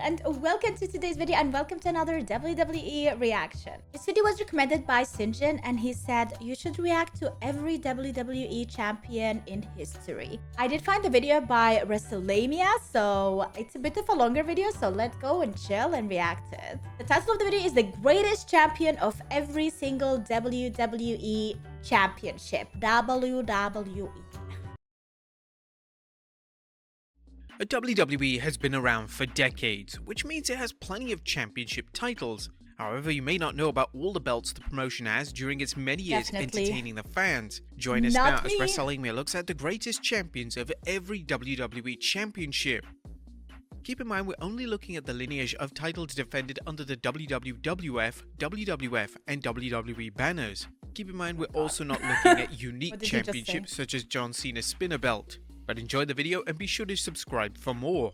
and welcome to today's video and welcome to another WWE reaction. This video was recommended by Sinjin and he said you should react to every WWE champion in history. I did find the video by WrestleMania, so it's a bit of a longer video, so let's go and chill and react to it. The title of the video is the greatest champion of every single WWE championship. WWE. WWE has been around for decades, which means it has plenty of championship titles. However, you may not know about all the belts the promotion has during its many years entertaining the fans. Join us now as WrestleMania looks at the greatest champions of every WWE championship. Keep in mind we're only looking at the lineage of titles defended under the WWF, WWF and WWE banners. Keep in mind we're also not looking at unique championships such as John Cena's spinner belt. But enjoy the video and be sure to subscribe for more.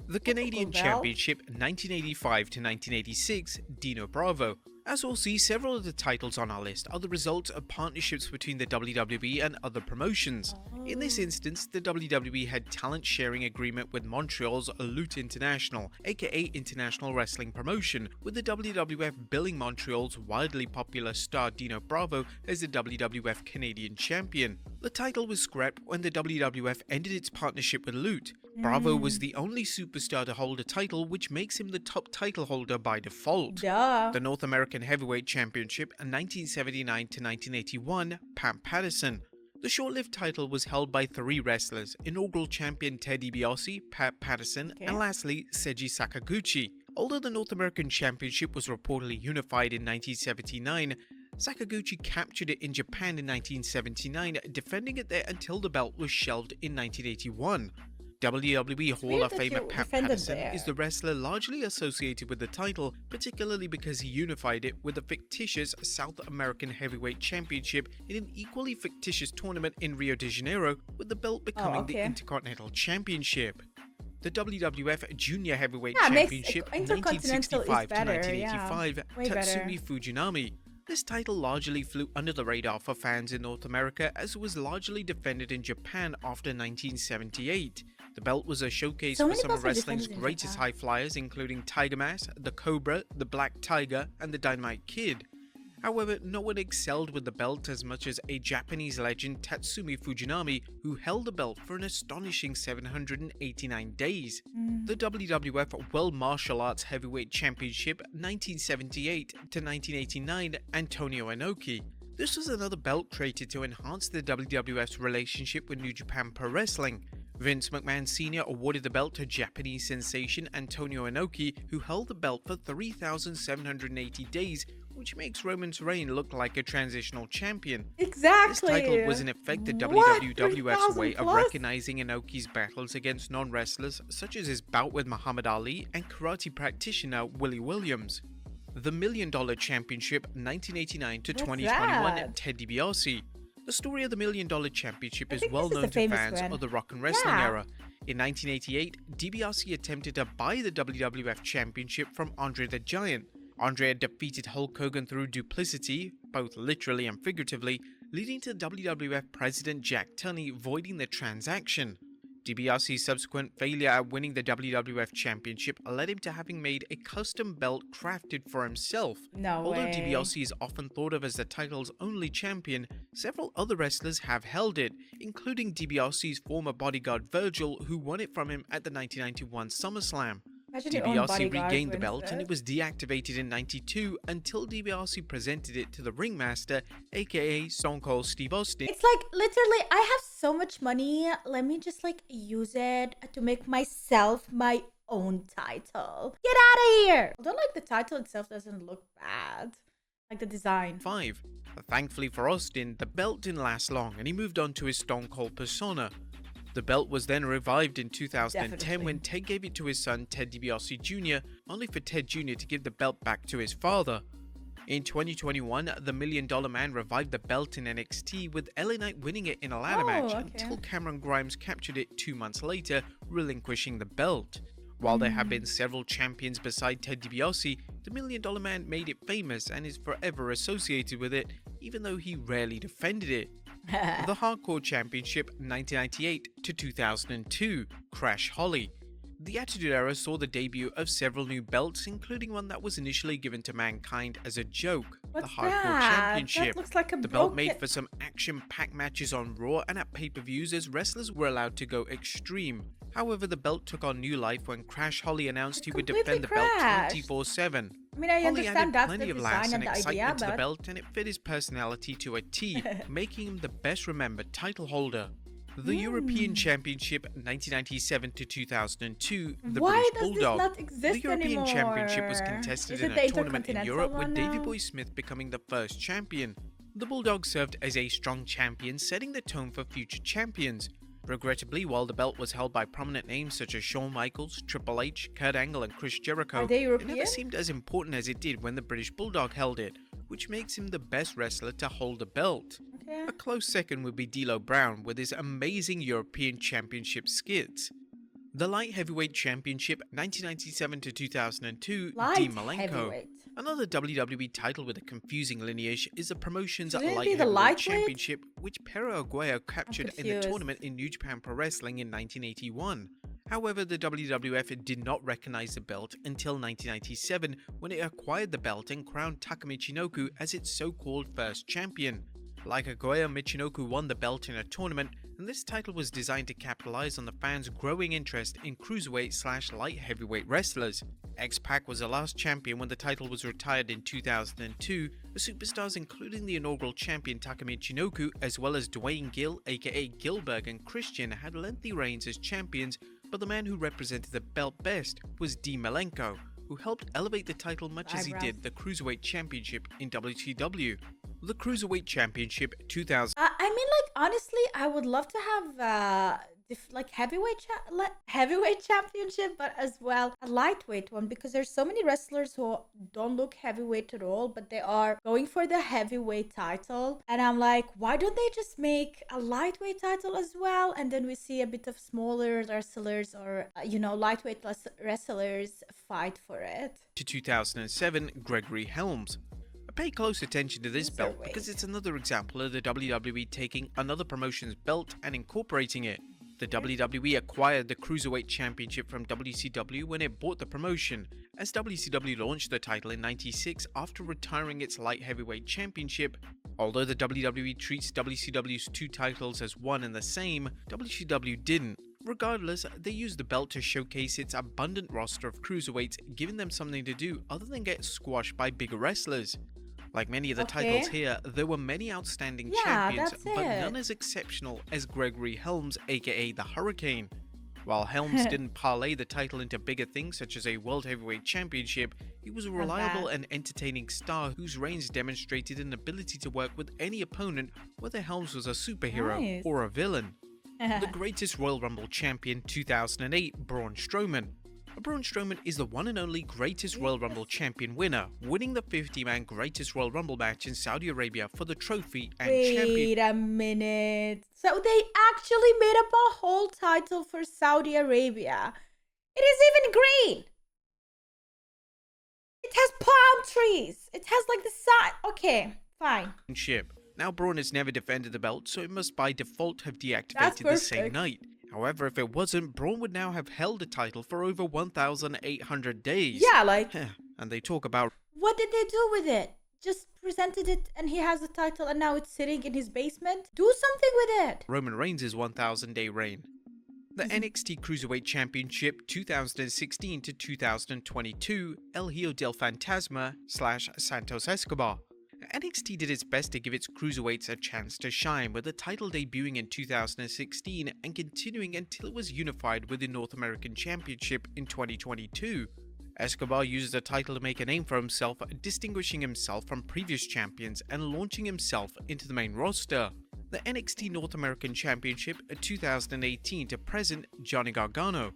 The Canadian Championship 1985 to 1986, Dino Bravo. As we'll see, several of the titles on our list are the result of partnerships between the WWE and other promotions. In this instance, the WWE had talent sharing agreement with Montreal's Lutte International, aka International Wrestling Promotion, with the WWF billing Montreal's widely popular star Dino Bravo as the WWF Canadian Champion. The title was scrapped when the WWF ended its partnership with Lutte. Bravo was the only superstar to hold a title, which makes him the top title holder by default. The North American Heavyweight Championship 1979 to 1981, Pat Patterson. The short-lived title was held by three wrestlers, inaugural champion Ted DiBiase, Pat Patterson, and lastly, Seiji Sakaguchi. Although the North American Championship was reportedly unified in 1979, Sakaguchi captured it in Japan in 1979, defending it there until the belt was shelved in 1981. WWE Hall of Famer Pat Patterson is the wrestler largely associated with the title, particularly because he unified it with the fictitious South American Heavyweight Championship in an equally fictitious tournament in Rio de Janeiro, with the belt becoming the Intercontinental Championship. The WWF Junior Heavyweight Championship 1965 to 1985, Tatsumi Fujinami. This title largely flew under the radar for fans in North America as it was largely defended in Japan after 1978. The belt was a showcase for some of wrestling's greatest high flyers, including Tiger Mask, the Cobra, the Black Tiger, and the Dynamite Kid. However, no one excelled with the belt as much as a Japanese legend, Tatsumi Fujinami, who held the belt for an astonishing 789 days. The WWF World Martial Arts Heavyweight Championship 1978 to 1989, Antonio Inoki. This was another belt created to enhance the WWF's relationship with New Japan Pro Wrestling. Vince McMahon Sr. awarded the belt to Japanese sensation Antonio Inoki, who held the belt for 3,780 days, which makes Roman's reign look like a transitional champion. This title was in effect the WWF's way of recognizing Inoki's battles against non-wrestlers, such as his bout with Muhammad Ali and karate practitioner Willie Williams. The $1 Million Championship 1989 to 2021, Ted DiBiase. The story of the $1 Million Championship is well known to fans of the rock and wrestling era. In 1988, DiBiase attempted to buy the WWF Championship from Andre the Giant. Andre had defeated Hulk Hogan through duplicity, both literally and figuratively, leading to WWF President Jack Tunney voiding the transaction. DiBiase's subsequent failure at winning the WWF Championship led him to having made a custom belt crafted for himself. Although DiBiase is often thought of as the title's only champion, several other wrestlers have held it, including DiBiase's former bodyguard Virgil, who won it from him at the 1991 SummerSlam. DiBiase regained the belt and it was deactivated in '92 until DiBiase presented it to the ringmaster, aka Stone Cold Steve Austin. It's like, literally, I have so much money, let me just like use it to make myself my own title. Get out of here! Although like the title itself doesn't look bad, like the design. 5. Thankfully for Austin, the belt didn't last long and he moved on to his Stone Cold persona. The belt was then revived in 2010 when Ted gave it to his son Ted DiBiase Jr., only for Ted Jr. to give the belt back to his father. In 2021, the $1 Million Man revived the belt in NXT, with LA Knight winning it in a ladder match until Cameron Grimes captured it 2 months later, relinquishing the belt. While there have been several champions beside Ted DiBiase, the $1 Million Man made it famous and is forever associated with it, even though he rarely defended it. The Hardcore Championship 1998 to 2002, Crash Holly. The Attitude Era saw the debut of several new belts, including one that was initially given to Mankind as a joke, What's the Hardcore that? Championship. That looks like a The belt made for some action-packed matches on Raw and at pay-per-views as wrestlers were allowed to go extreme. However, the belt took on new life when Crash Holly announced he would defend the belt 24/7. I mean, I Holly understand added that's plenty the of design laughs and and the excitement idea, to the but belt, and it fit his personality to a T, making him the best remembered title holder. The European Championship 1997 to 2002, the Why British does Bulldog. this not exist The European anymore? Championship was contested Is in it a the tournament in Intercontinental Europe, with one Davey now? Boy Smith becoming the first champion. The Bulldog served as a strong champion, setting the tone for future champions. Regrettably, while the belt was held by prominent names such as Shawn Michaels, Triple H, Kurt Angle and Chris Jericho, Are they it European? never seemed as important as it did when the British Bulldog held it, which makes him the best wrestler to hold the belt. Okay. A close second would be D'Lo Brown with his amazing European Championship skits. The Light Heavyweight Championship 1997 to 2002, Light Dean Malenko. heavyweight. Another WWE title with a confusing lineage is the promotion's Shouldn't it Light be the Heavyweight lightweight? Championship, which Perro Aguayo captured in the confused. tournament in New Japan Pro Wrestling in 1981. However, the WWF did not recognize the belt until 1997 when it acquired the belt and crowned Taka Michinoku as its so-called first champion. Like Aguayo, Michinoku won the belt in a tournament, and this title was designed to capitalize on the fans' growing interest in cruiserweight/light heavyweight wrestlers. X-Pac was the last champion when the title was retired in 2002. The superstars, including the inaugural champion Taka Michinoku, as well as Dwayne Gill, aka Gilbert, and Christian, had lengthy reigns as champions, but the man who represented the belt best was Dean Malenko, who helped elevate the title much as he did the Cruiserweight Championship in WCW. The Cruiserweight Championship 2000. I mean, like, honestly, I would love to have heavyweight championship, but as well a lightweight one, because there's so many wrestlers who don't look heavyweight at all, but they are going for the heavyweight title. And I'm like, why don't they just make a lightweight title as well? And then we see a bit of smaller wrestlers or, lightweight wrestlers fight for it. To 2007, Gregory Helms. Pay close attention to this belt because it's another example of the WWE taking another promotion's belt and incorporating it. The WWE acquired the Cruiserweight Championship from WCW when it bought the promotion, as WCW launched the title in '96 after retiring its Light Heavyweight Championship. Although the WWE treats WCW's two titles as one and the same, WCW didn't. Regardless, they used the belt to showcase its abundant roster of cruiserweights, giving them something to do other than get squashed by bigger wrestlers. Like many of the titles here, there were many outstanding champions, but none as exceptional as Gregory Helms, aka the Hurricane. While Helms didn't parlay the title into bigger things such as a World Heavyweight Championship, he was a reliable and entertaining star whose reigns demonstrated an ability to work with any opponent, whether Helms was a superhero or a villain. The greatest Royal Rumble champion 2008, Braun Strowman. Braun Strowman is the one and only greatest Royal Rumble champion winner, winning the 50-man greatest Royal Rumble match in Saudi Arabia for the trophy and champion. Wait a minute. So they actually made up a whole title for Saudi Arabia. It is even green. It has palm trees. It has like the sun. Okay, fine. Now Braun has never defended the belt, so it must by default have deactivated the same night. However, if it wasn't, Braun would now have held the title for over 1,800 days. Yeah, like... And they talk about... What did they do with it? Just presented it and he has the title and now it's sitting in his basement? Do something with it! Roman Reigns' 1,000-day reign. The NXT Cruiserweight Championship 2016 to 2022, El Hijo del Fantasma / Santos Escobar. NXT did its best to give its cruiserweights a chance to shine, with the title debuting in 2016 and continuing until it was unified with the North American Championship in 2022. Escobar used the title to make a name for himself, distinguishing himself from previous champions and launching himself into the main roster. The NXT North American Championship 2018 to present, Johnny Gargano.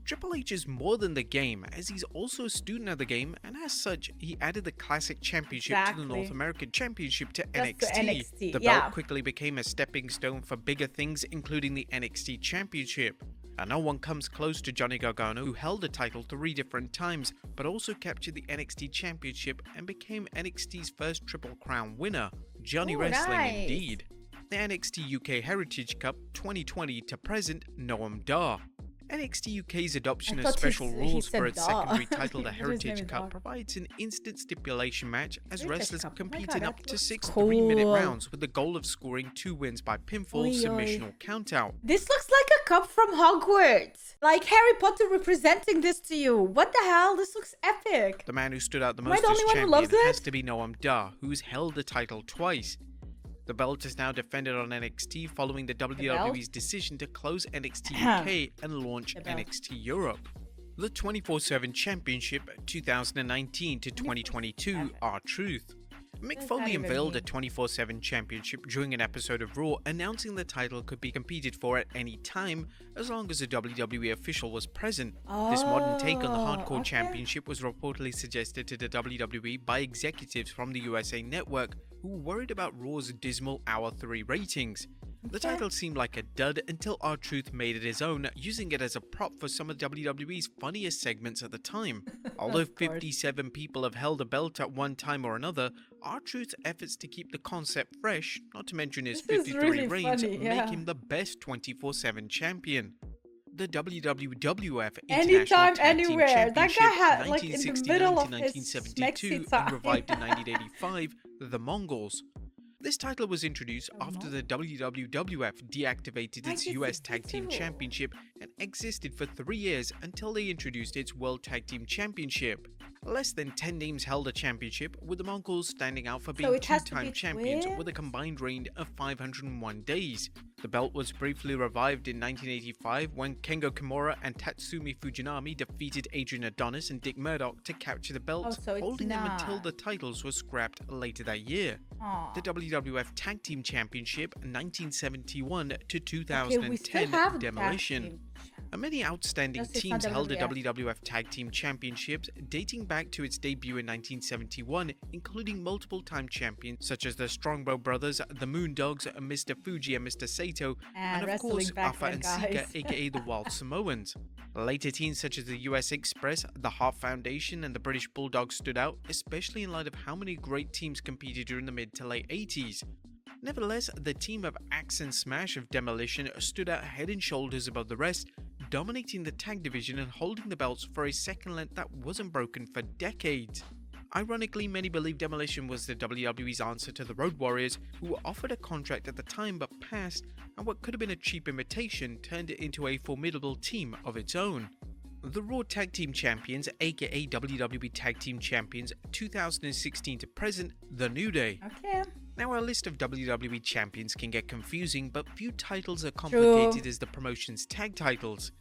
Triple H is more than the game, as he's also a student of the game, and as such, he added the Classic Championship to the North American Championship to NXT. The belt quickly became a stepping stone for bigger things, including the NXT Championship. And no one comes close to Johnny Gargano, who held the title 3 different times, but also captured the NXT Championship and became NXT's first Triple Crown winner. Johnny Wrestling indeed. The NXT UK Heritage Cup 2020 to present, Noam Dar. NXT UK's adoption of special rules for its secondary title, the Heritage Cup, provides an instant stipulation match as wrestlers compete in up to 6 3-minute rounds with the goal of scoring 2 wins by pinfall, submission, or countout. This looks like a cup from Hogwarts. Like Harry Potter representing this to you. What the hell? This looks epic. The man who stood out the most as champion has to be Noam Dar, who's held the title twice. The belt is now defended on NXT following the WWE's decision to close NXT UK and launch NXT Europe. The 24/7 Championship 2019 to 2022 R-Truth. Mick Foley unveiled a 24/7 Championship during an episode of Raw, announcing the title could be competed for at any time as long as a WWE official was present. This modern take on the Hardcore Championship was reportedly suggested to the WWE by executives from the USA Network who were worried about Raw's dismal Hour 3 ratings. The title seemed like a dud until R-Truth made it his own, using it as a prop for some of WWE's funniest segments at the time. Although 57 people have held a belt at one time or another, R-Truth's efforts to keep the concept fresh, not to mention his 53 reigns, make him the best 24/7 champion. The WWF International Tag Team Championship, that guy had, 1969 to 1972 and revived in 1985, the Mongols. This title was introduced after the WWF deactivated its US Tag Team Championship and existed for 3 years until they introduced its World Tag Team Championship. Less than 10 names held a championship, with the Mongols standing out for being two-time champions with a combined reign of 501 days. The belt was briefly revived in 1985 when Kengo Kimura and Tatsumi Fujinami defeated Adrian Adonis and Dick Murdoch to capture the belts, holding them until the titles were scrapped later that year. The WWF Tag Team Championship 1971 to 2010 Demolition. Many outstanding teams held the WWF Tag Team Championships dating back to its debut in 1971, including multiple-time champions such as the Strongbow Brothers, the Moondogs, Mr. Fuji and Mr. Sato, and of course Alpha and Sika, aka the Wild Samoans. Later teams such as the US Express, the Hart Foundation, and the British Bulldogs stood out, especially in light of how many great teams competed during the mid to late 80s. Nevertheless, the team of Axe and Smash of Demolition stood out head and shoulders above the rest, dominating the tag division and holding the belts for a second length that wasn't broken for decades. Ironically, many believe Demolition was the WWE's answer to the Road Warriors, who were offered a contract at the time but passed, and what could have been a cheap imitation turned it into a formidable team of its own. The Raw Tag Team Champions, aka WWE Tag Team Champions 2016 to present, The New Day. Now, our list of WWE champions can get confusing, but few titles are complicated as the promotion's tag titles.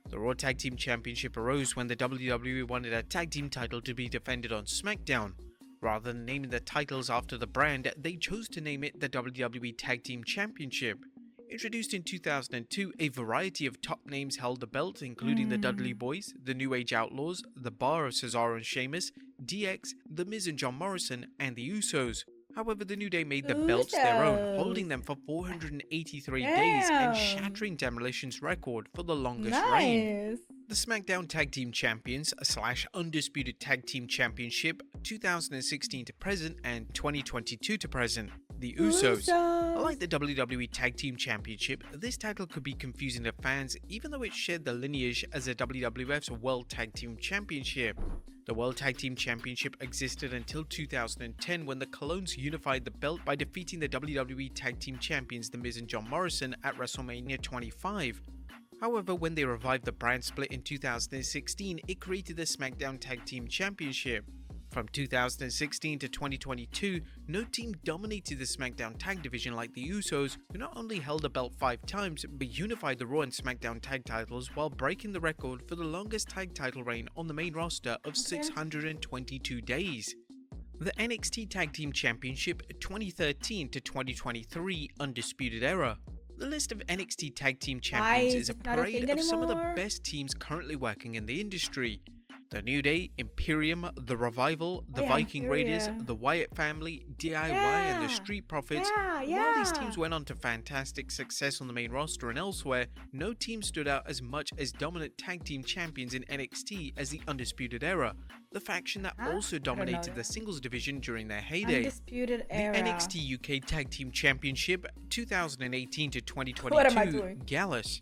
The Raw Tag Team Championship arose when the WWE wanted a tag team title to be defended on SmackDown. Rather than naming the titles after the brand, they chose to name it the WWE Tag Team Championship. Introduced in 2002, a variety of top names held the belt, including the Dudley Boys, the New Age Outlaws, the Bar of Cesaro and Sheamus, DX, The Miz and John Morrison, and the Usos. However, the New Day made the belts their own, holding them for 483 days and shattering Demolition's record for the longest reign. The SmackDown Tag Team Champions / Undisputed Tag Team Championship 2016 to present and 2022 to present. The Usos. Like the WWE Tag Team Championship, this title could be confusing to fans even though it shared the lineage as the WWF's World Tag Team Championship. The World Tag Team Championship existed until 2010 when the Colognes unified the belt by defeating the WWE Tag Team Champions The Miz and John Morrison at WrestleMania 25. However, when they revived the brand split in 2016, it created the SmackDown Tag Team Championship. From 2016 to 2022, no team dominated the SmackDown tag division like the Usos, who not only held the belt 5 times, but unified the Raw and SmackDown tag titles while breaking the record for the longest tag title reign on the main roster of 622 days. The NXT Tag Team Championship 2013 to 2023 Undisputed Era. The list of NXT Tag Team Champions is a parade of some of the best teams currently working in the industry. The New Day, Imperium, The Revival, The Viking Raiders, The Wyatt Family, DIY, and The Street Profits. While these teams went on to fantastic success on the main roster and elsewhere, no team stood out as much as dominant tag team champions in NXT as the Undisputed Era, the faction that also dominated the singles division during their heyday. Undisputed Era. The NXT UK Tag Team Championship 2018 to 2022, Gallus.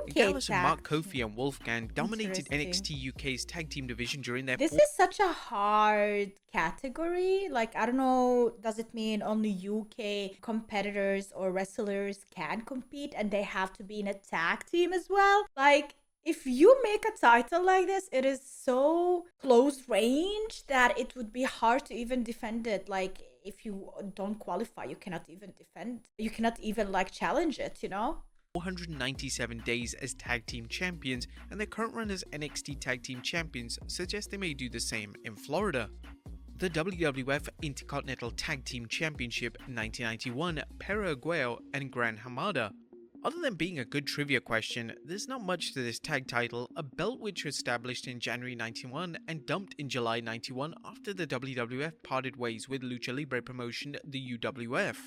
Gallus and Mark Kofi and Wolfgang dominated NXT UK's tag team division during their... This is such a hard category. Like, I don't know, does it mean only UK competitors or wrestlers can compete and they have to be in a tag team as well? Like, if you make a title like this, it is so close range that it would be hard to even defend it. Like, if you don't qualify, you cannot even defend. You cannot even, like, challenge it, you know? 497 days as tag team champions, and their current run as NXT Tag Team Champions suggests they may do the same in Florida. The WWF Intercontinental Tag Team Championship 1991, Perro Aguayo and Gran Hamada. Other than being a good trivia question, there's not much to this tag title, a belt which was established in January 91 and dumped in July 91 after the WWF parted ways with Lucha Libre promotion, the UWF.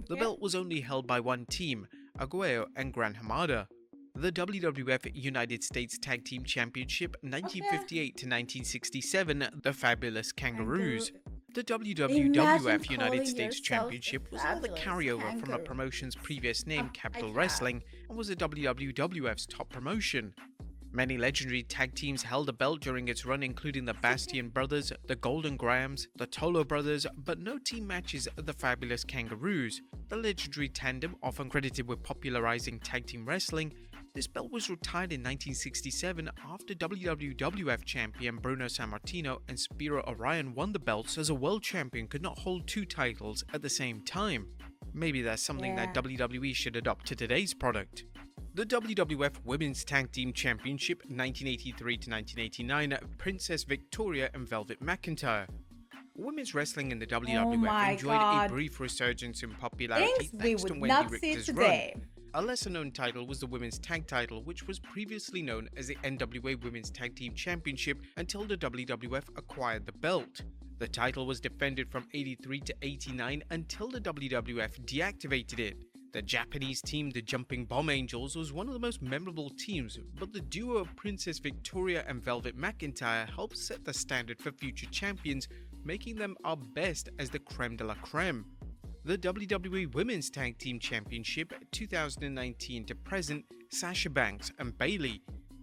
The belt was only held by one team, Aguayo and Gran Hamada. The WWF United States Tag Team Championship 1958 to 1967, the Fabulous Kangaroos. The WWF United States Championship was another carryover from a promotion's previous name, Capital Wrestling, and was the WWF's top promotion. Many legendary tag teams held the belt during its run, including the Bastion Brothers, the Golden Grahams, the Tolo Brothers, but no team matches the Fabulous Kangaroos. The legendary tandem, often credited with popularizing tag team wrestling, this belt was retired in 1967 after WWF champion Bruno Sammartino and Spiro Orion won the belts, as a world champion could not hold two titles at the same time. Maybe that's something that WWE should adopt to today's product. The WWF Women's Tag Team Championship 1983 to 1989, Princess Victoria and Velvet McIntyre. Women's wrestling in the WWF enjoyed a brief resurgence in popularity thanks to Wendy Richter's run. A lesser-known title was the Women's Tag title, which was previously known as the NWA Women's Tag Team Championship until the WWF acquired the belt. The title was defended from 83 to 89 until the WWF deactivated it. The Japanese team, the Jumping Bomb Angels, was one of the most memorable teams, but the duo of Princess Victoria and Velvet McIntyre helped set the standard for future champions, making them our best as the creme de la creme. The WWE Women's Tag Team Championship 2019 to present, Sasha Banks and Bayley.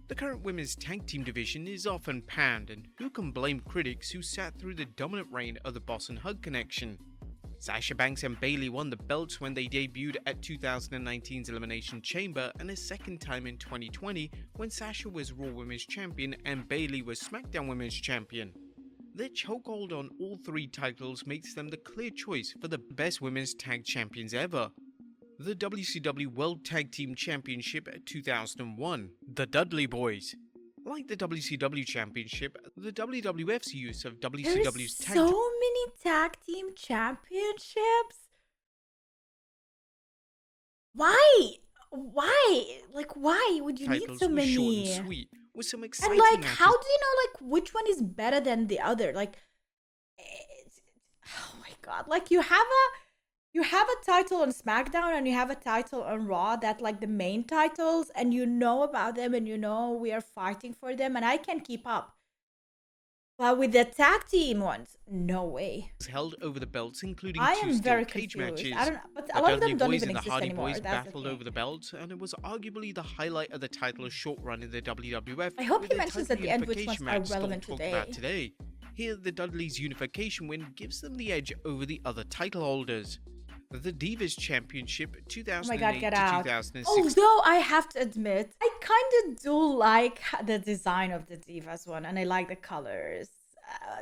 The current women's tag team division is often panned, and who can blame critics who sat through the dominant reign of the Boss and Hug Connection? Sasha Banks and Bayley won the belts when they debuted at 2019's Elimination Chamber, and a second time in 2020 when Sasha was Raw Women's Champion and Bayley was SmackDown Women's Champion. Their chokehold on all three titles makes them the clear choice for the best women's tag champions ever. The WCW World Tag Team Championship 2001, the Dudley Boys. Like the WCW Championship, the WWF's use of WCW's tag team. So many tag team championships? Why? Like, why would you need so many? Short and sweet, with some exciting and like, matches. how do you know like which one is better than the other? Like, oh my god! Like you have a title on SmackDown and you have a title on Raw that like the main titles, and you know about them and you know we are fighting for them, and I can keep up. But with the tag team ones, no way. Held over the belts, including two steel cage matches. I don't know, but a lot of them don't even exist anymore. The Hardy Boys battled over the belts, and it was arguably the highlight of the title's short run in the WWF. I hope he mentions at the end which ones are relevant today. Here, the Dudleys' unification win gives them the edge over the other title holders. The Divas Championship 2008 to 2006. Although I have to admit, I kind of do like the design of the Divas one, and I like the colors.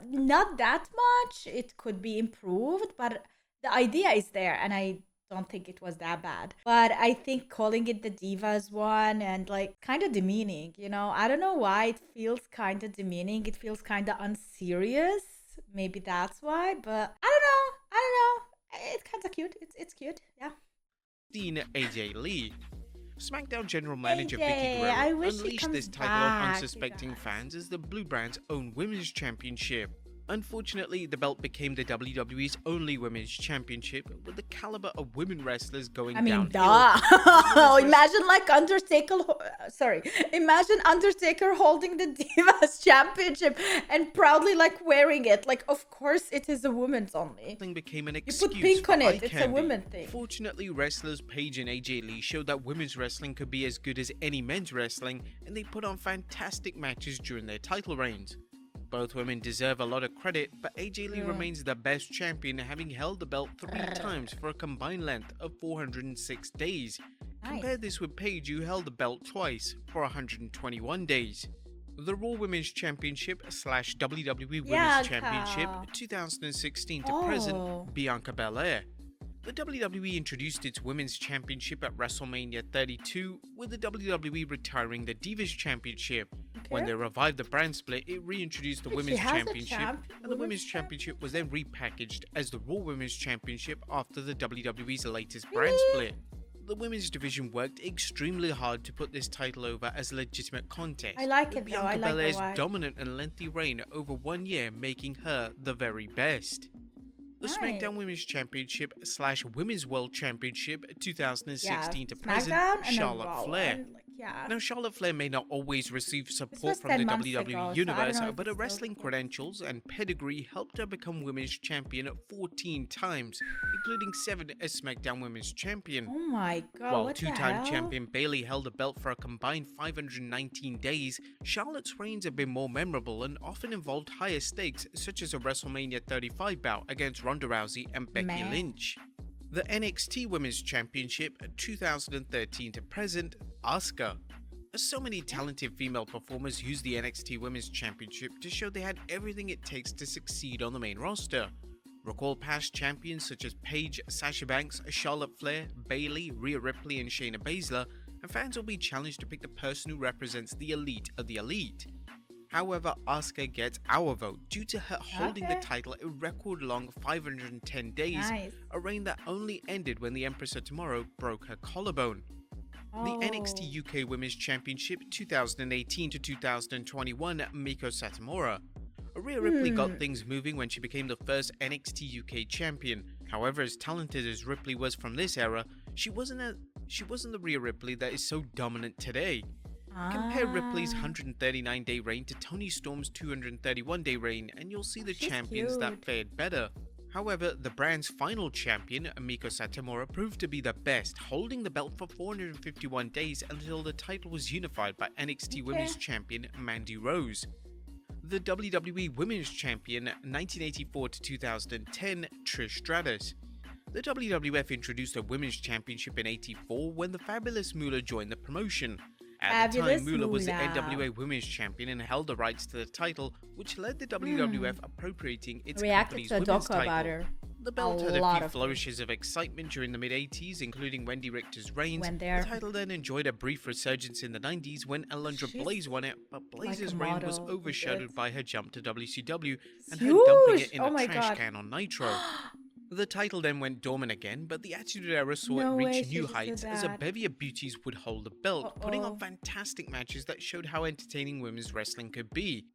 Not that much. It could be improved, but the idea is there, and I don't think it was that bad. But I think calling it the Divas one and like kind of demeaning, you know, I don't know why it feels kind of demeaning. It feels kind of unserious. Maybe that's why, but I don't know. It's kind of cute. It's cute, yeah. AJ Lee. SmackDown General Manager AJ, Vicky I Guerrero wish he unleashed comes this title back, on you unsuspecting guys. fans as the Blue Brand's own Women's Championship. Unfortunately, the belt became the WWE's only Women's Championship, with the caliber of women wrestlers going downhill. Imagine like imagine Undertaker holding the Divas Championship and proudly like wearing it. Like, of course it is a woman's only. Wrestling became an You excuse put pink on for it, it's a eye-candy. woman thing. Fortunately, wrestlers Paige and AJ Lee showed that women's wrestling could be as good as any men's wrestling, and they put on fantastic matches during their title reigns. Both women deserve a lot of credit, but AJ Lee remains the best champion, having held the belt 3 times for a combined length of 406 days. Nice. Compare this with Paige, who held the belt twice for 121 days. The Raw Women's Championship / WWE Women's Championship 2016 to present, Bianca Belair. The WWE introduced its Women's Championship at WrestleMania 32, with the WWE retiring the Divas Championship. When they revived the brand split, it reintroduced the Women's Championship, and the Women's Championship was then repackaged as the Raw Women's Championship after the WWE's latest brand split. The women's division worked extremely hard to put this title over as a legitimate contest. I like it though. Bianca I like Belair's the dominant and lengthy reign over 1 year, making her the very best. The SmackDown Women's Championship / Women's World Championship 2016 to present, Charlotte Flair. Now, Charlotte Flair may not always receive support from the WWE Universe, but her wrestling credentials and pedigree helped her become Women's Champion 14 times, including 7 as SmackDown Women's Champion. Oh my god, While two-time champion Bayley held the belt for a combined 519 days, Charlotte's reigns have been more memorable and often involved higher stakes, such as a WrestleMania 35 bout against Ronda Rousey and Becky Lynch. The NXT Women's Championship 2013 to present, Asuka. So many talented female performers used the NXT Women's Championship to show they had everything it takes to succeed on the main roster. Recall past champions such as Paige, Sasha Banks, Charlotte Flair, Bayley, Rhea Ripley and Shayna Baszler, and fans will be challenged to pick the person who represents the elite of the elite. However, Asuka gets our vote due to her holding the title a record-long 510 days, a reign that only ended when the Empress of Tomorrow broke her collarbone. The NXT UK Women's Championship 2018 to 2021, Miko Satomura. Rhea Ripley got things moving when she became the first NXT UK champion. However, as talented as Ripley was from this era, she wasn't the Rhea Ripley that is so dominant today. Compare Ripley's 139-day reign to Toni Storm's 231-day reign, and you'll see the champions that fared better. However, the brand's final champion, Miko Satomura, proved to be the best, holding the belt for 451 days until the title was unified by NXT Women's Champion Mandy Rose. The WWE Women's Champion 1984 to 2010, Trish Stratus. The WWF introduced a Women's Championship in '84 when the Fabulous Moolah joined the promotion. At the time, Moolah was the NWA Women's Champion and held the rights to the title, which led the WWF appropriating its company's women's title. The belt had a few flourishes of excitement during the mid-80s, including Wendy Richter's reigns. The title then enjoyed a brief resurgence in the 90s when Alundra Blaze won it, but Blaze's reign was overshadowed by her jump to WCW and her dumping it in a trash can on Nitro. The title then went dormant again, but the Attitude Era saw it reach new heights as a bevy of beauties would hold the belt, putting on fantastic matches that showed how entertaining women's wrestling could be.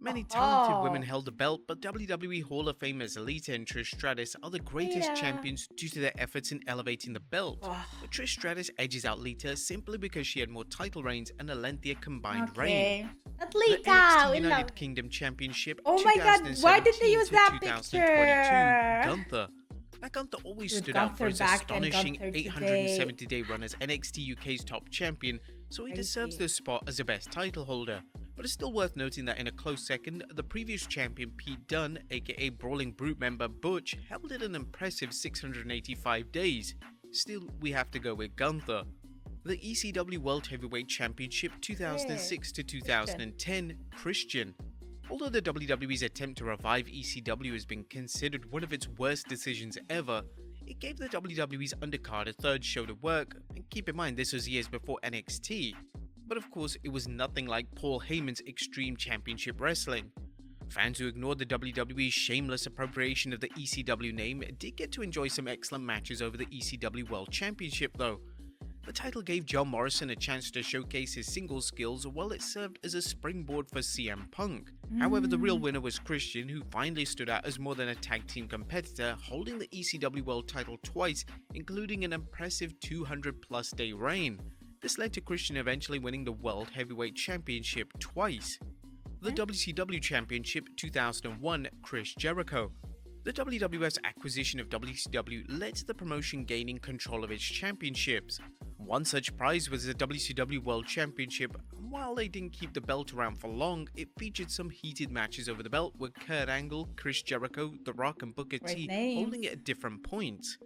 Many talented women held the belt, but WWE Hall of Famers Alita and Trish Stratus are the greatest champions due to their efforts in elevating the belt. But Trish Stratus edges out Lita simply because she had more title reigns and a lengthier combined reign. The NXT United Kingdom Championship 2017 to 2022, Gunther. Now, Gunther always stood out for his astonishing 870-day run as NXT UK's top champion, so he deserves this spot as the best title holder. But it's still worth noting that in a close second, the previous champion Pete Dunne, aka Brawling Brute member Butch, held it an impressive 685 days. Still, we have to go with Gunther. The ECW World Heavyweight Championship 2006 to 2010, Christian. Although the WWE's attempt to revive ECW has been considered one of its worst decisions ever, it gave the WWE's undercard a third show to work, and keep in mind this was years before NXT. But of course, it was nothing like Paul Heyman's Extreme Championship Wrestling. Fans who ignored the WWE's shameless appropriation of the ECW name did get to enjoy some excellent matches over the ECW World Championship though. The title gave John Morrison a chance to showcase his singles skills while it served as a springboard for CM Punk. However, the real winner was Christian, who finally stood out as more than a tag team competitor, holding the ECW World title twice, including an impressive 200-plus day reign. This led to Christian eventually winning the World Heavyweight Championship twice. The WCW Championship 2001, Chris Jericho. The WWF's acquisition of WCW led to the promotion gaining control of its championships. One such prize was the WCW World Championship. While they didn't keep the belt around for long, it featured some heated matches over the belt with Kurt Angle, Chris Jericho, The Rock and Booker T holding it at different points.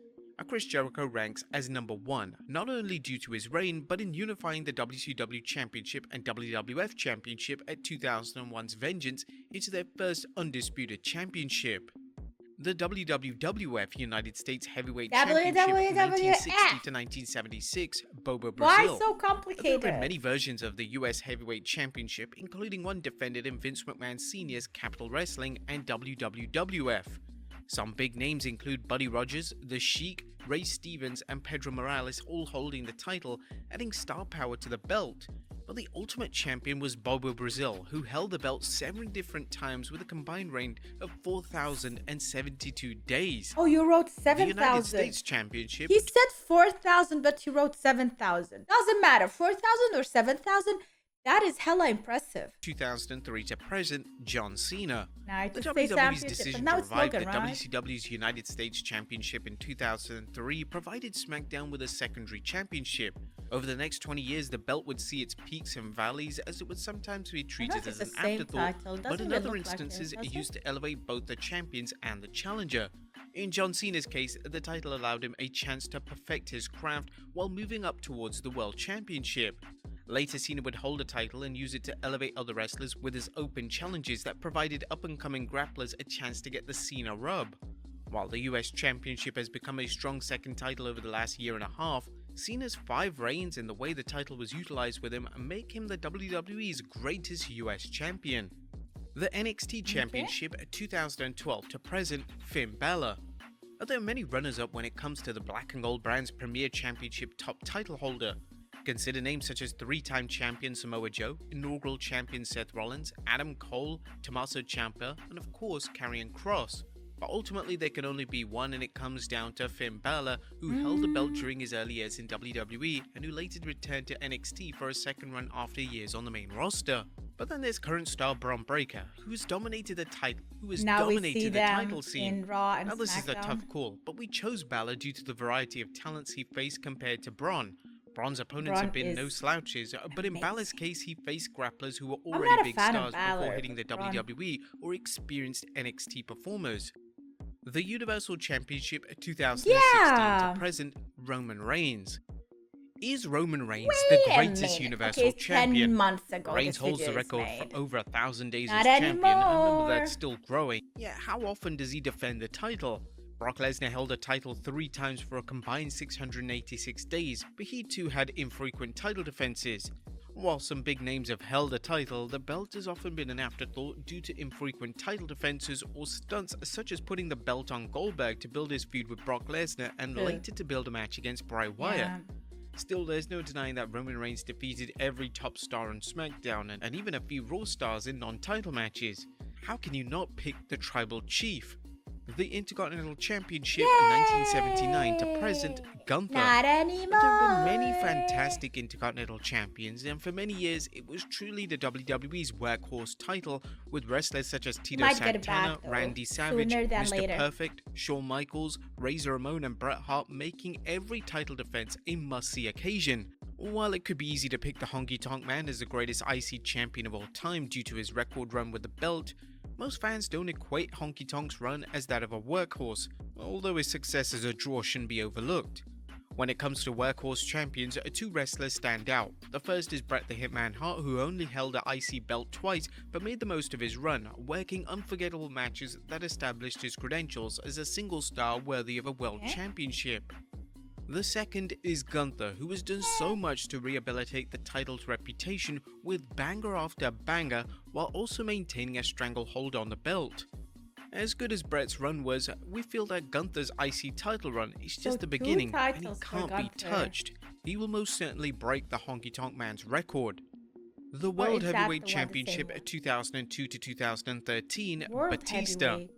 Chris Jericho ranks as number 1, not only due to his reign, but in unifying the WCW Championship and WWF Championship at 2001's Vengeance into their first undisputed championship. The WWF United States Heavyweight Championship from 1960 to 1976, Bobo Brazil. Why so complicated? There have been many versions of the US Heavyweight Championship, including one defended in Vince McMahon Sr.'s Capital Wrestling and WWF. Some big names include Buddy Rogers, The Sheik, Ray Stevens, and Pedro Morales all holding the title, adding star power to the belt. But the ultimate champion was Bobo Brazil, who held the belt 7 different times with a combined reign of 4,072 days. Oh, you wrote 7,000. The United States Championship. He said 4,000, but you wrote 7,000. Doesn't matter, 4,000 or 7,000. That is hella impressive. 2003 to present, John Cena. Now, The WWE's decision to revive the WCW's United States Championship in 2003 provided SmackDown with a secondary championship. Over the next 20 years, the belt would see its peaks and valleys, as it would sometimes be treated as an afterthought, but in other instances, it used to elevate both the champions and the challenger. In John Cena's case, the title allowed him a chance to perfect his craft while moving up towards the World Championship. Later, Cena would hold the title and use it to elevate other wrestlers with his open challenges that provided up-and-coming grapplers a chance to get the Cena rub. While the US Championship has become a strong second title over the last year and a half, Cena's 5 reigns and the way the title was utilized with him make him the WWE's greatest US champion. The NXT Championship 2012 to present, Finn Balor. There are many runners-up when it comes to the Black and Gold brand's premier championship top title holder. Consider names such as 3-time champion Samoa Joe, inaugural champion Seth Rollins, Adam Cole, Tommaso Ciampa, and of course Karrion Kross. But ultimately there can only be one, and it comes down to Finn Balor, who held the belt during his early years in WWE and who later returned to NXT for a second run after years on the main roster. But then there's current star Bron Breakker, who has dominated the title scene. In Raw and now this SmackDown. is a tough call, but we chose Balor due to the variety of talents he faced compared to Braun. Braun's opponents have been no slouches, but in Balor's case, he faced grapplers who were already big stars before hitting the WWE or experienced NXT performers. The Universal Championship 2016 to present, Roman Reigns. Is Roman Reigns the greatest Universal Champion? 10 months ago, Reigns holds the record for over 1,000 days Not as champion, and anymore. remember that's still growing. Yet how often does he defend the title? Brock Lesnar held the title 3 times for a combined 686 days, but he too had infrequent title defenses. While some big names have held the title, the belt has often been an afterthought due to infrequent title defenses or stunts such as putting the belt on Goldberg to build his feud with Brock Lesnar and later to build a match against Bray Wyatt. Still, there's no denying that Roman Reigns defeated every top star on SmackDown and even a few Raw stars in non-title matches. How can you not pick the Tribal Chief? The Intercontinental Championship 1979 to present, Gunther. Not anymore. There have been many fantastic Intercontinental Champions, and for many years it was truly the WWE's workhorse title, with wrestlers such as Tito Santana, Randy Savage, Mr. Perfect, Shawn Michaels, Razor Ramon and Bret Hart making every title defense a must-see occasion. While it could be easy to pick the Honky Tonk Man as the greatest IC champion of all time due to his record run with the belt, most fans don't equate Honky Tonk's run as that of a workhorse, although his success as a draw shouldn't be overlooked. When it comes to workhorse champions, 2 wrestlers stand out. The first is Bret the Hitman Hart, who only held the IC belt twice but made the most of his run, working unforgettable matches that established his credentials as a single star worthy of a world championship. The second is Gunther, who has done so much to rehabilitate the title's reputation with banger after banger while also maintaining a stranglehold on the belt. As good as Bret's run was, we feel that Gunther's IC title run is just the beginning and it can't be touched. he will most certainly break the Honky Tonk Man's record. The Or World is that Heavyweight the one, the same Championship one? 2002 to 2013, World Batista. Heavyweight.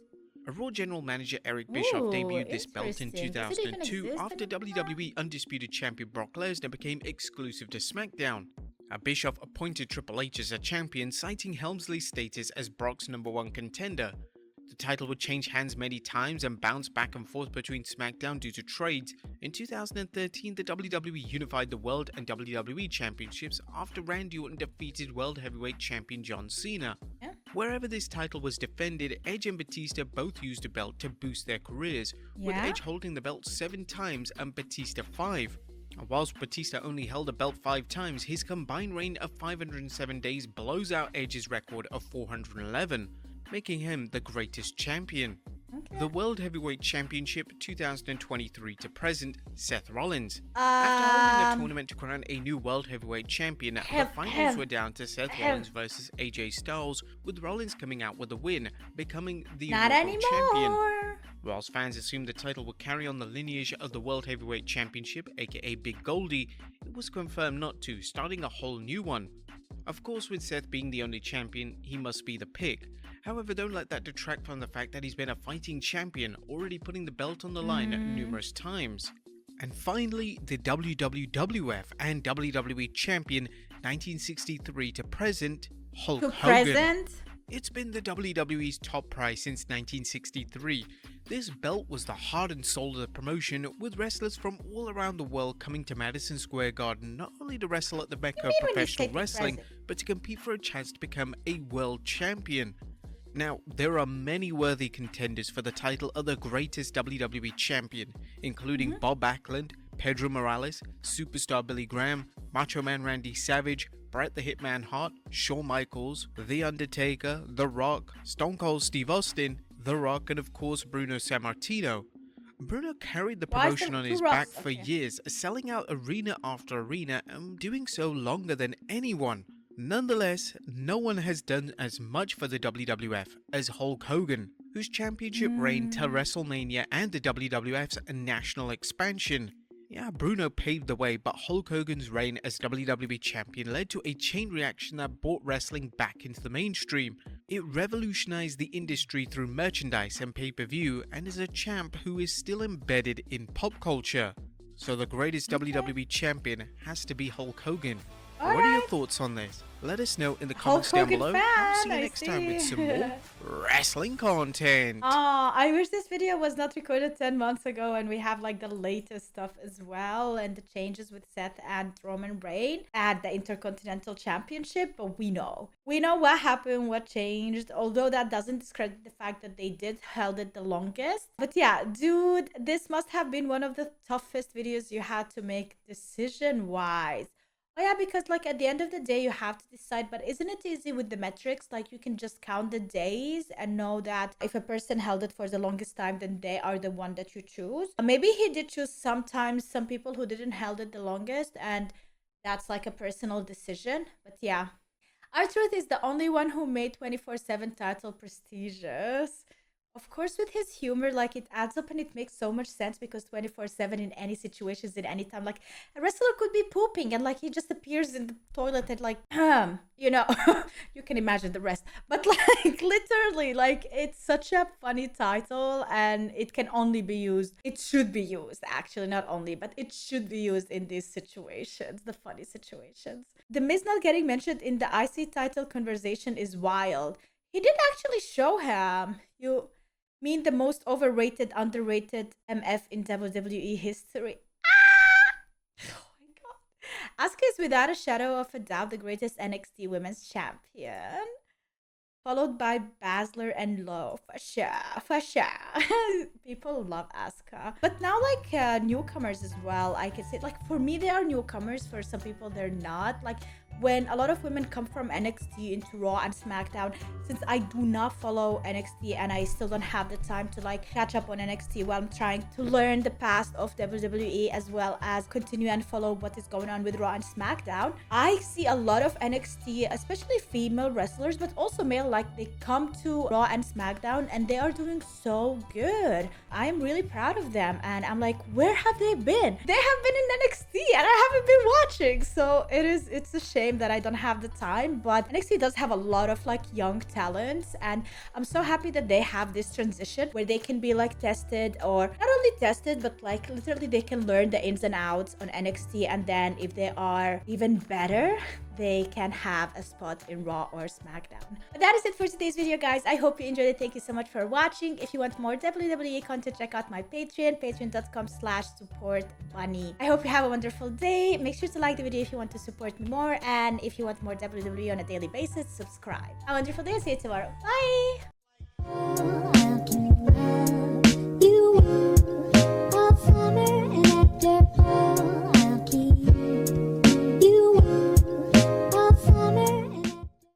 A Raw General Manager Eric Bischoff Ooh, debuted this belt in interesting. Does it even 2002 exist after anymore? WWE Undisputed Champion Brock Lesnar became exclusive to SmackDown. Bischoff appointed Triple H as a champion, citing Helmsley's status as Brock's #1 contender. The title would change hands many times and bounce back and forth between SmackDown due to trades. In 2013, the WWE unified the World and WWE Championships after Randy Orton defeated World Heavyweight Champion John Cena. Yeah. Wherever this title was defended, Edge and Batista both used the belt to boost their careers, with Yeah. Edge holding the belt 7 times and Batista 5. Whilst Batista only held the belt 5 times, his combined reign of 507 days blows out Edge's record of 411, making him the greatest champion. Okay. The World Heavyweight Championship 2023 to present, Seth Rollins. After holding a tournament to crown a new World Heavyweight Champion, the finals were down to Seth Rollins versus AJ Styles, with Rollins coming out with a win, becoming the Not inaugural champion. anymore. Whilst fans assumed the title would carry on the lineage of the World Heavyweight Championship, aka Big Goldie, it was confirmed not to, starting a whole new one. Of course, with Seth being the only champion, he must be the pick. However, don't let that detract from the fact that he's been a fighting champion, already putting the belt on the line numerous times. And finally, the WWF and WWE Champion 1963 to present, Hulk To Hogan. present? It's been the WWE's top prize since 1963. This belt was the heart and soul of the promotion, with wrestlers from all around the world coming to Madison Square Garden not only to wrestle at the mecca of professional wrestling, but to compete for a chance to become a world champion. Now, there are many worthy contenders for the title of the greatest WWE champion, including Bob Backlund, Pedro Morales, Superstar Billy Graham, Macho Man Randy Savage, Bret the Hitman Hart, Shawn Michaels, The Undertaker, The Rock, Stone Cold Steve Austin, The Rock, and of course Bruno Sammartino. Bruno carried the promotion on his back for years, selling out arena after arena and doing so longer than anyone. Nonetheless, no one has done as much for the WWF as Hulk Hogan, whose championship reign to WrestleMania and the WWF's national expansion. Yeah, Bruno paved the way, but Hulk Hogan's reign as WWE Champion led to a chain reaction that brought wrestling back into the mainstream. It revolutionized the industry through merchandise and pay-per-view, and is a champ who is still embedded in pop culture. So the greatest WWE Champion has to be Hulk Hogan. What are your thoughts on this? Let us know in the comments down below. I'll see you next time with some more wrestling content. I wish this video was not recorded 10 months ago and we have like the latest stuff as well, and the changes with Seth and Roman Reigns at the Intercontinental Championship. But we know what happened, what changed, although that doesn't discredit the fact that they did held it the longest. But yeah, dude, this must have been one of the toughest videos you had to make decision wise. Oh yeah, because like at the end of the day you have to decide, but isn't it easy with the metrics? Like you can just count the days and know that if a person held it for the longest time, then they are the one that you choose. Maybe he did choose sometimes some people who didn't held it the longest, and that's like a personal decision. But yeah, R-Truth is the only one who made 24/7 title prestigious. Of course, with his humor, like it adds up and it makes so much sense, because 24/7 in any situations, in any time, like a wrestler could be pooping and like he just appears in the toilet and like, you know, you can imagine the rest. But like literally, like it's such a funny title and it can only be used. It should be used, actually, not only, but it should be used in these situations, the funny situations. The Miz not getting mentioned in the IC title conversation is wild. He did actually show him. You mean the most overrated, underrated MF in WWE history? Oh my god. Asuka is without a shadow of a doubt the greatest NXT Women's Champion, followed by Baszler and Lowe. For sure. People love Asuka. But now like newcomers as well, I can say, like for me they are newcomers, for some people they're not. Like when a lot of women come from NXT into Raw and SmackDown, since I do not follow NXT and I still don't have the time to like catch up on NXT while I'm trying to learn the past of WWE as well as continue and follow what is going on with Raw and SmackDown, I see a lot of NXT, especially female wrestlers, but also male, like they come to Raw and SmackDown and they are doing so good. I'm really proud of them and I'm like, where have they been? They have been in NXT and I haven't been watching. So it's a shame that I don't have the time, but NXT does have a lot of like young talents and I'm so happy that they have this transition where they can be like tested, or not only tested but like literally they can learn the ins and outs on NXT, and then if they are even better they can have a spot in Raw or SmackDown. But that is it for today's video, guys. I hope you enjoyed it. Thank you so much for watching. If you want more WWE content, check out my Patreon, patreon.com/supportbunny. I hope you have a wonderful day. Make sure to like the video if you want to support me more, and if you want more WWE on a daily basis, subscribe. Have a wonderful day. See you tomorrow. Bye!